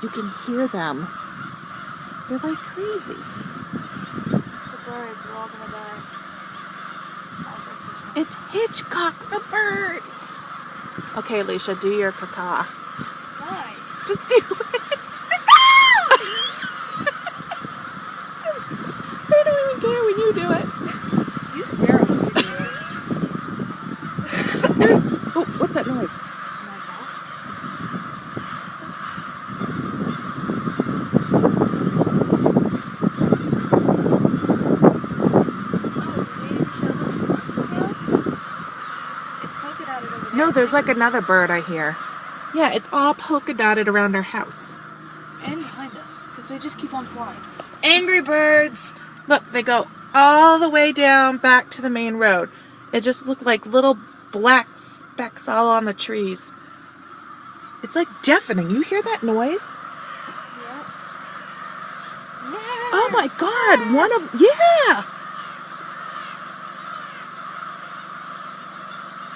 You can hear them. They're like crazy. It's the birds. We're all gonna die. It's Hitchcock the birds. Okay, Alicia, do your caca. Why? Just do it. They don't even care when you do it. You scare them when you do it. Oh, what's that noise? No, there's like another bird I hear. Yeah, it's all polka dotted around our house. And behind us, because they just keep on flying. Angry birds! Look, they go all the way down back to the main road. It just looked like little black specks all on the trees. It's like deafening. You hear that noise? Yep. Oh my God, yeah!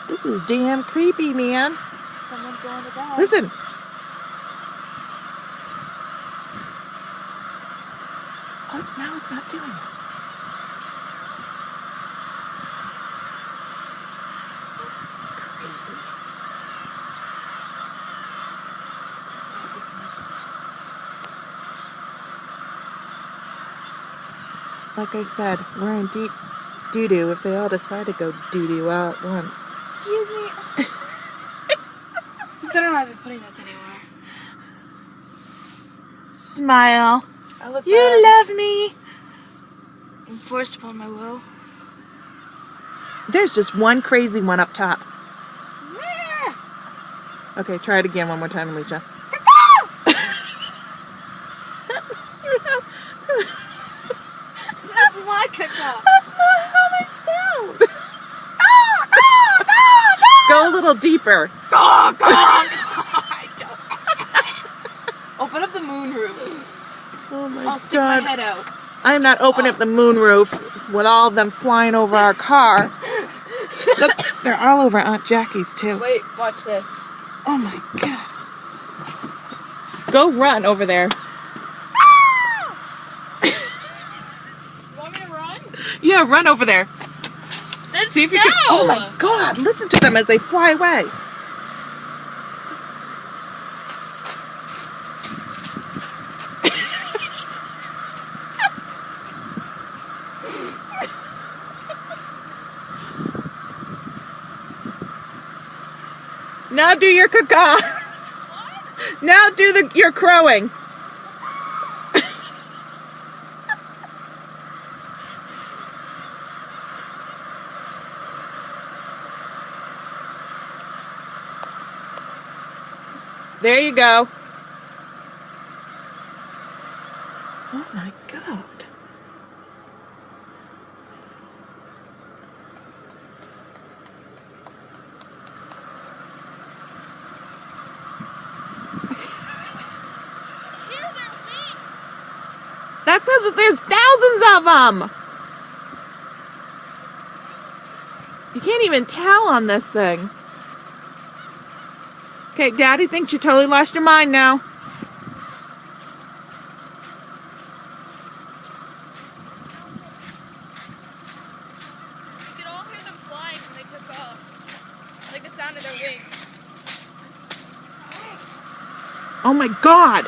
This is damn creepy, man. Someone's going to die. Listen. Oh, now it's not doing it. Crazy. Like I said, we're in deep doo-doo if they all decide to go doo-doo all at once. Excuse me. You better not be putting this anywhere. Smile. I look You bad. love me. I'm forced upon my will. There's just one crazy one up top. Okay, try it again one more time, Alicia. That's my caca. That's not how they sound. Go a little deeper. I don't. Open up the moon roof. Oh my I'll stick my head out. I'm not opening up the moon roof with all of them flying over our car. Look, they're all over Aunt Jackie's too. Wait, watch this. Oh my God. Go run over there. You want me to run? Yeah, run over there. It's See if snow! you can. Oh my God, listen to them as they fly away. Now do your caca. Now do your crowing. There you go. Oh my God. That's because there's thousands of them. You can't even tell on this thing. Okay, Daddy thinks you totally lost your mind now. You could all hear them flying when they took off. Like the sound of their wings. Oh my God.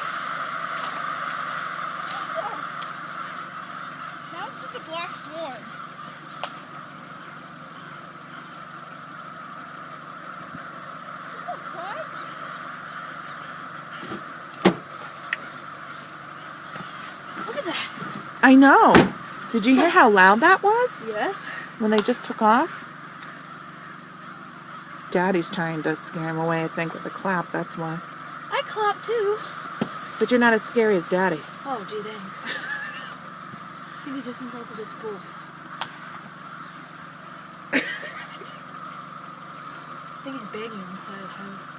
Now it's just a black swarm. What? Look at that. I know. Did you hear how loud that was Yes. when they just took off? Daddy's trying to scare him away, I think, with a clap. That's why. I clap too. But you're not as scary as Daddy. Oh, gee, thanks. I think he just insulted us both. I think he's begging inside the house.